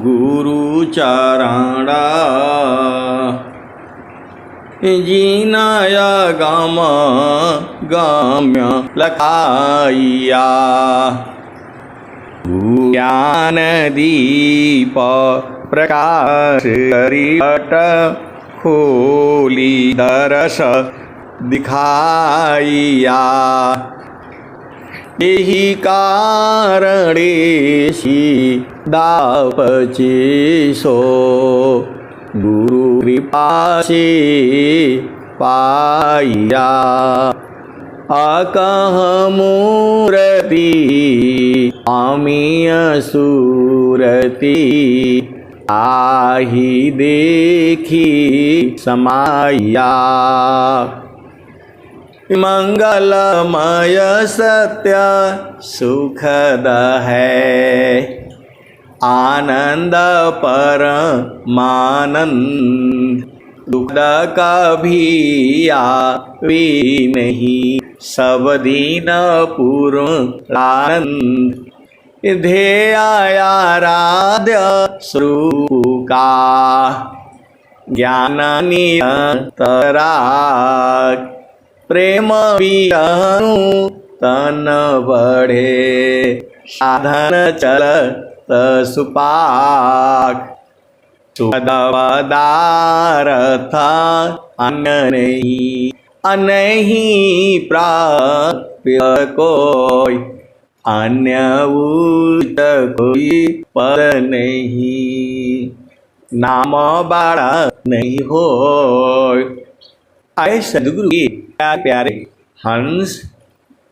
गुरु चरणा जीनाया गाम गाम्य लखाइया ज्ञान दीप प्रकाश करियट खोली दरस दिखाइया यही कारणे दापचे सो गुरु कृपा से पाइया अकह मूर्ति अमीय सूरति आही देखी समाइया मंगलमय सत्य सुखद है आनंद परमानंद दुख कभी आवी नहीं सब दीन पूर्णानंद ध्येय आराध्य स्वरूप का ज्ञान नियंतरा प्रेम विहनु तन बढ़े साधन चलत सुपाक सुखदारथ अन्य नहीं प्राप्य कोई अन्य उच्च कोई पद नहीं नाम बाड़ा नहीं हो। आए सदगुरु के प्यारे हंस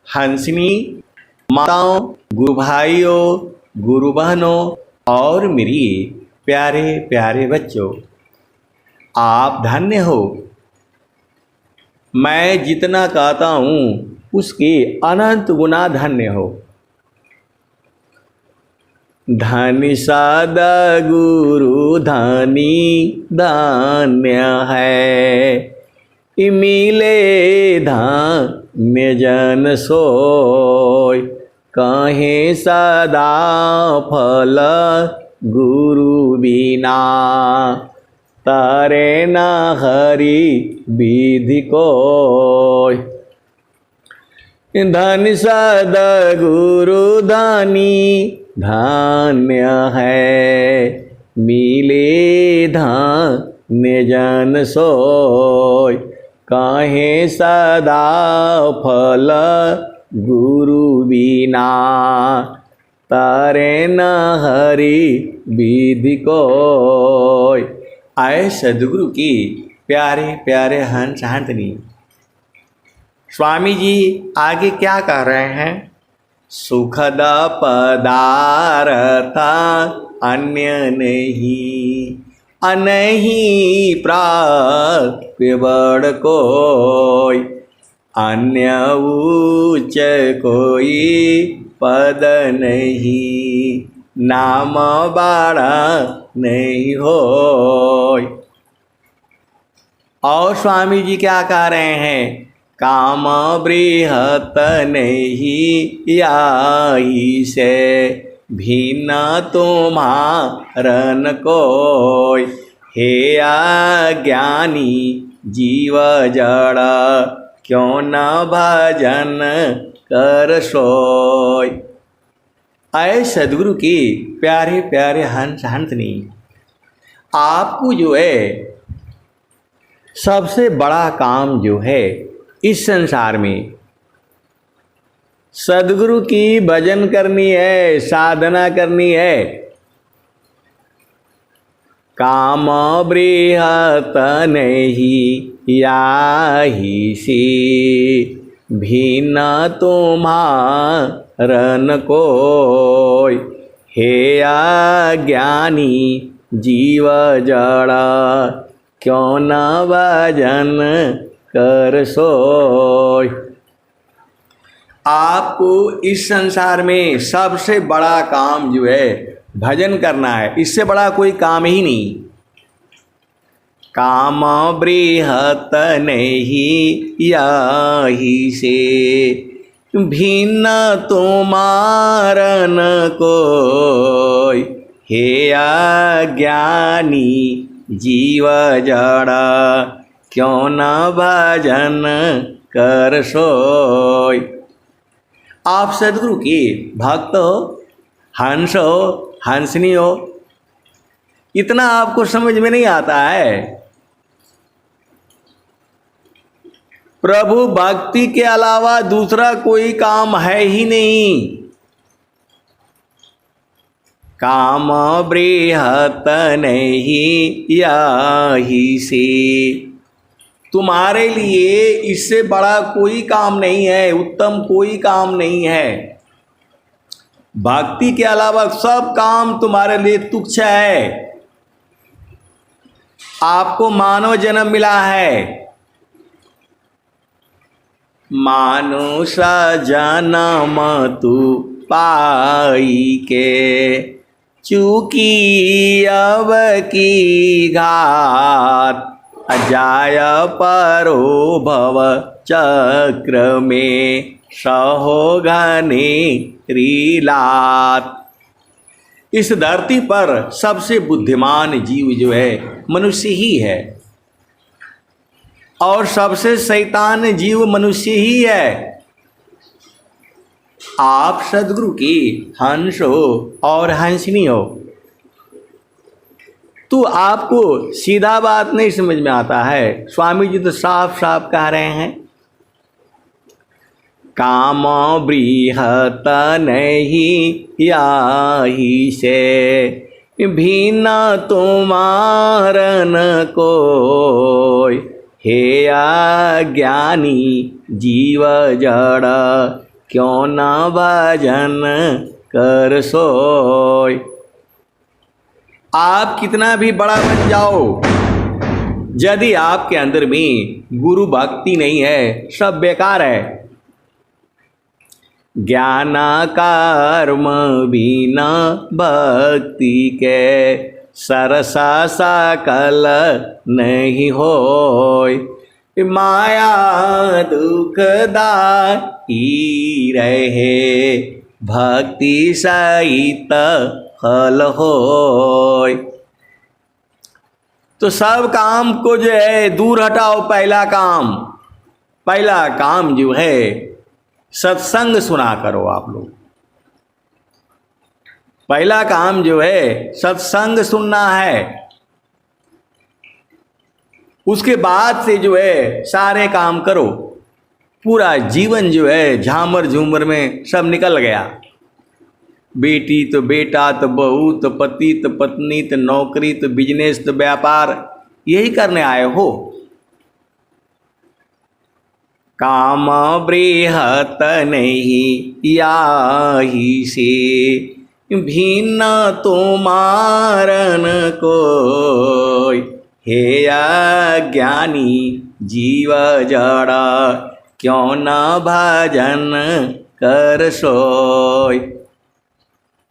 हंसनी माताओं गुरु भाइयों गुरु बहनों और मेरी प्यारे प्यारे बच्चों, आप धन्य हो। मैं जितना कहता हूँ उसके अनंत गुना धन्य हो। धन्य सद्गुरु धनी धन्य है मिले धन्य जन सोय कहे सदा फल गुरु बिना तारे न हरि विधि कोय। धन्य सद्गुरु धनी धन्य है मिले धन्य जन सोय कहे सदा फल गुरु बिना तारे न हरि विधि कोय। आए सदगुरु की प्यारे प्यारे हंस हंसनी। स्वामी जी आगे क्या कह रहे हैं? सुखद पदार्थ अन्य नहीं अनहीं प्राप्य बड़ कोई अन्य उच्च कोई पद नहीं नाम बाड़ा नहीं होय। और स्वामी जी क्या कह रहे हैं? काम बृहत नहीं याही से भिन्न तुम्हारन कोय हे अज्ञानी जीव जड़ क्यों न भजन कर सोय। आए सदगुरु की प्यारे प्यारे हंस हंसनी। आपको जो है सबसे बड़ा काम जो है इस संसार में सदगुरु की भजन करनी है, साधना करनी है। काम बृहत नहीं याही सी भिन्न तुम्हारन कोय हे अज्ञानी जीव जड़ क्यों न भजन कर सोय। आपको इस संसार में सबसे बड़ा काम जो है भजन करना है, इससे बड़ा कोई काम ही नहीं। काम बृहत नहीं याही से भिन्न तुम्हारन कोय हे अज्ञानी जीव जड़, क्यों न भजन कर सोय। आप सदगुरु के भक्त हो, हंस हो, हंसनी हो, इतना आपको समझ में नहीं आता है। प्रभु भक्ति के अलावा दूसरा कोई काम है ही नहीं। काम बृहत नहीं यही से, तुम्हारे लिए इससे बड़ा कोई काम नहीं है, उत्तम कोई काम नहीं है। भक्ति के अलावा सब काम तुम्हारे लिए तुच्छ है। आपको मानव जन्म मिला है, मानुष जन्म तू पाई के, चूकी अब की घात, अजाय परो भव चक्र में, सहो घने रीलात। इस धरती पर सबसे बुद्धिमान जीव जो है मनुष्य ही है, और सबसे शैतान जीव मनुष्य ही है। आप सदगुरु की हंस हो और हंसनी हो, तो आपको सीधा बात नहीं समझ में आता है। स्वामी जी तो साफ साफ कह रहे हैं, काम बृहत नहीं याही से, भिन्न तुम्हारन कोय, हे अज्ञानी जीव जड़, क्यों न भजन कर सोय। आप कितना भी बड़ा बन जाओ, यदि आपके अंदर में गुरु भक्ति नहीं है, सब बेकार है। ज्ञान कर्म बिना भक्ति के, सरसा सकल नहीं होय। माया दुखदाई रहे, भक्ति सहित फल होय। तो सब काम को जो है दूर हटाओ। पहला काम जो है सत्संग सुना करो आप लोग। पहला काम जो है सत्संग सुनना है। उसके बाद से जो है सारे काम करो। पूरा जीवन जो है झामर झूमर में सब निकल गया। बेटी तो बेटा तो बहू तो पति तो पत्नी तो नौकरी तो बिजनेस तो व्यापार, यही करने आए हो। काम बृहत नहीं याही से, भिन्न तुम्हारन कोय। हे अज्ञानी जीव जड़, क्यों न भजन कर सोय।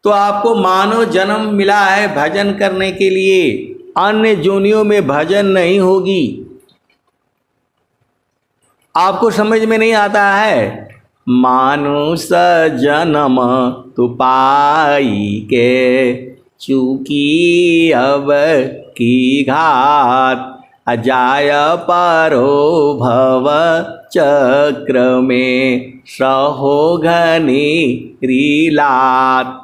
तो आपको मानव जन्म मिला है भजन करने के लिए। अन्य जोनियों में भजन नहीं होगी। आपको समझ में नहीं आता है। मानुष जन्म तु पाई के, चूकी अब की घात। अजाय परो भव चक्र में, सहो घनी रीलात।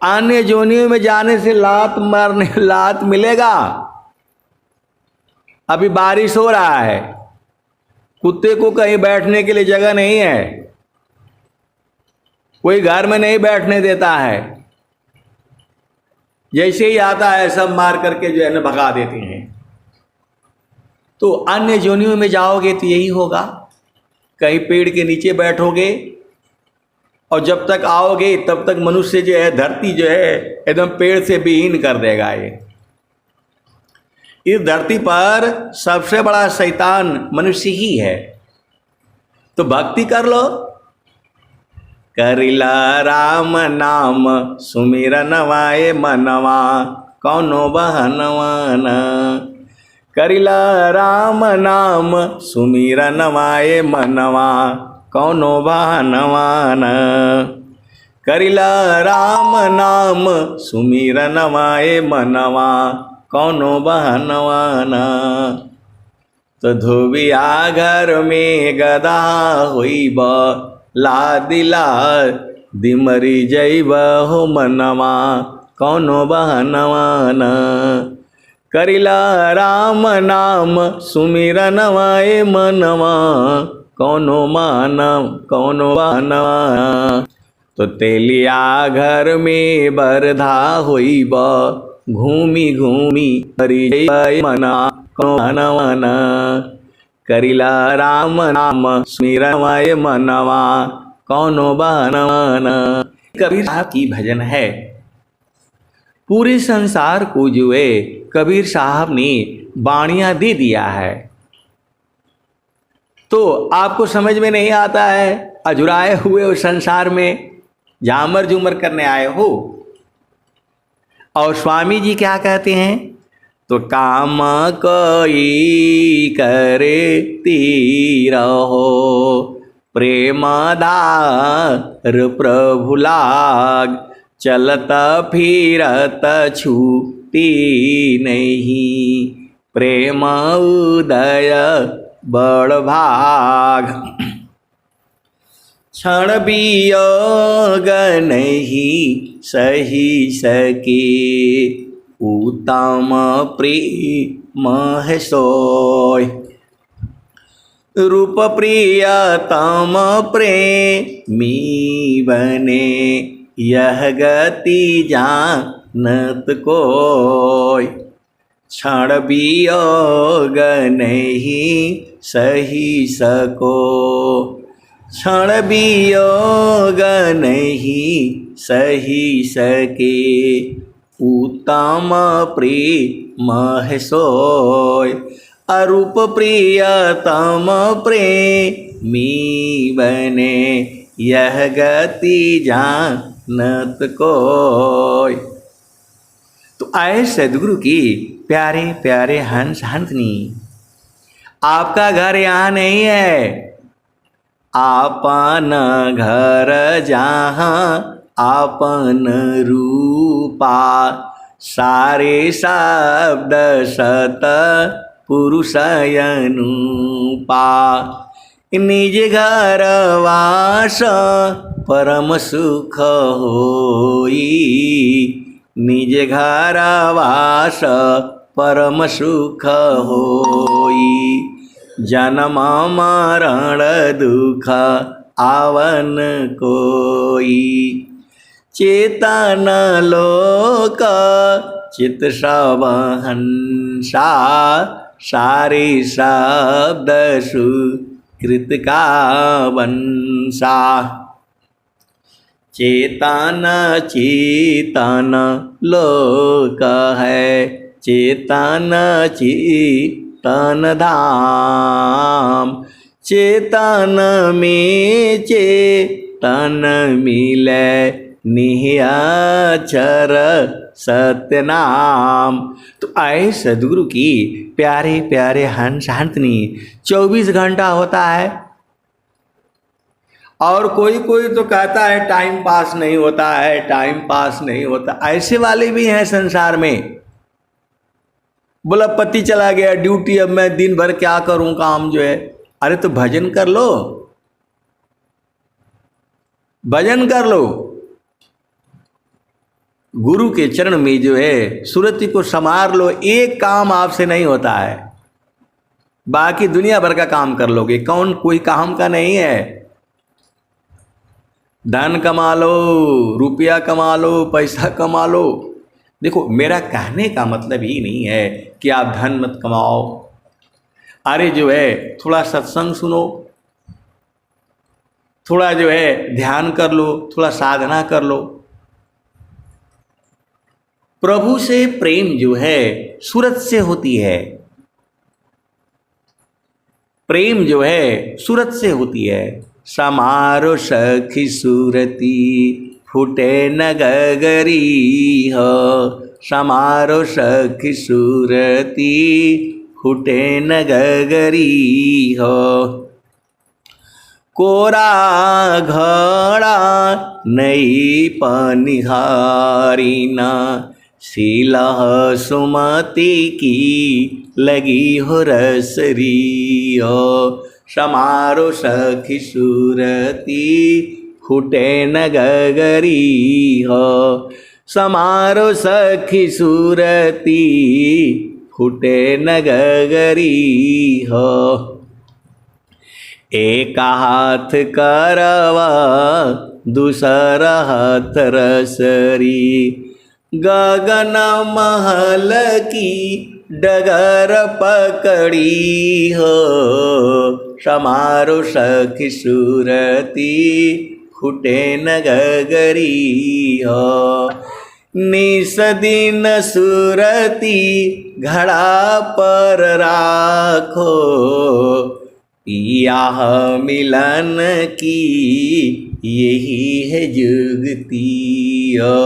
अन्य जोनियों में जाने से लात मिलेगा। अभी बारिश हो रहा है, कुत्ते को कहीं बैठने के लिए जगह नहीं है, कोई घर में नहीं बैठने देता है। जैसे ही आता है सब मार करके जो है ना भगा देते हैं। तो अन्य जोनियों में जाओगे तो यही होगा। कहीं पेड़ के नीचे बैठोगे और जब तक आओगे तब तक मनुष्य जो है, धरती जो है एकदम पेड़ से विहीन कर देगा। ये इस धरती पर सबसे बड़ा शैतान मनुष्य ही है। तो भक्ति कर लो। करिला राम नाम सुमिरन वाए मनवा, कौनो बहनवान। करिला राम नाम सुमिरन वाए मनवा, कौनो बहनवान। करिला राम नाम सुमिरन वाए मनवा कौनो बहनवाना। तो धोबिया घर में गदा होइब लादिला दिमरी जैब हो मनवा कौनो बहनवाना। करिला राम नाम सुमिरन वाए मनवा कौनो बहनवा। तो तेलिया घर में बरधा होइब घूमी घूमी मरी जैब मना कौनो बहनवाना। करिला राम नाम सुमिरन वाए मनवा कौनो बहनवाना। कबीर साहब की भजन है। पूरे संसार को जो है कबीर साहब ने बाणियां दे दिया है। तो आपको समझ में नहीं आता है, अजुराए हुए उस संसार में जामर जुमर करने आए हो। और स्वामी जी क्या कहते हैं, तो काम कोई करे तीरहो प्रेमदार प्रभु लाग चलत फिरत छूटी नहीं प्रेम उदय बड़ भाग। क्षण वियोग नहीं सही सके उत्तम प्रेम है सोय। रूप प्रियतम प्रेमी बने यह गति जानत कोय। क्षण वियोग नहीं सही सको क्षण वियोग नहीं सही सके उत्तम प्रेम है सोय। अरूप प्रियतम प्रेमी बने यह गति जानत कोय। तो आए सदगुरु की प्यारे प्यारे हंस हंसनी, आपका घर यहाँ नहीं है। आपन घर जहाँ आपन रूपा सारे शब्द सत पुरुष अनुपा। निज घर वास परम सुख होई निज घर वास परम सुख होई। जन्म मरण दुख आवन कोई चेतन लोक चित सब हंसा सारे शब्द सुकृत का वंशा। चेतन चेतन लोक है चेतन चेतन धाम। चेतन में चेतन मिले निहाचर सत्यनाम। तो आए सदगुरु की प्यारे प्यारे हंस हंसनी 24 घंटा होता है। और कोई कोई तो कहता है टाइम पास नहीं होता है, टाइम पास नहीं होता। ऐसे वाले भी हैं संसार में। बोला पति चला गया ड्यूटी, अब मैं दिन भर क्या करूं काम जो है। अरे तो भजन कर लो, भजन कर लो। गुरु के चरण में जो है सुरति को संवार लो। एक काम आपसे नहीं होता है, बाकी दुनिया भर का काम कर लोगे। कौन कोई काम का नहीं है। धन कमा लो, रुपया कमा लो, पैसा कमा लो। देखो मेरा कहने का मतलब ही नहीं है कि आप धन मत कमाओ। अरे जो है थोड़ा सत्संग सुनो, थोड़ा जो है ध्यान कर लो, थोड़ा साधना कर लो। प्रभु से प्रेम जो है सूरत से होती है। प्रेम जो है सूरत से होती है। समारो सखी सूरती फूटे न गगरी हो। समारो सखी सूरती फूटे न गगरी हो। कोरा घड़ा नई पनिहारीना, शीला सुमति की लगी हो रसरी हो। समारो सखी सूरती फूटे न गगरी हो। समारो सखी सूरती फूटे न गगरी हो। एक हाथ करवा दूसरा हाथ रसरी, गगन महल की डगर पकड़ी हो। समारो सखी सूरती फूटे न गगरी हो। निस दिन सूरती घड़ा पर राखो, पिया मिलन की यही है जुगती हो।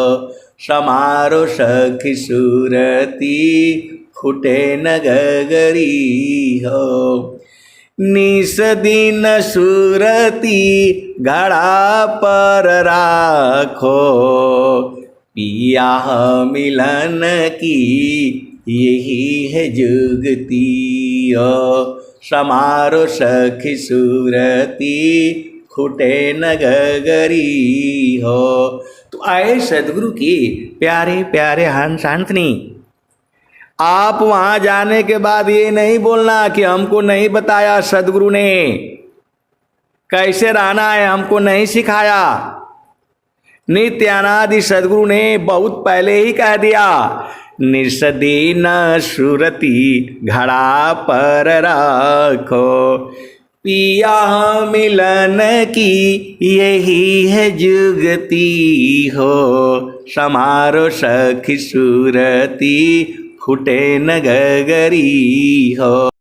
समारो सखी सूरती फूटे न गगरी हो। निस दिन सूरती घड़ा पर राखो, पिया मिलन की यही है जुगती हो। समारो सखी सूरती फूटे न गगरी हो। तो आए सदगुरु की प्यारे प्यारे हंस हंसनी, आप वहां जाने के बाद ये नहीं बोलना कि हमको नहीं बताया सदगुरु ने, कैसे रहना है हमको नहीं सिखाया। नित्यानादि सदगुरु ने बहुत पहले ही कह दिया, निस्दिन सूरती घड़ा पर रखो, पिया मिलन की यही है जुगती हो। समारो सखी सूरती फूटे न गगरी हो।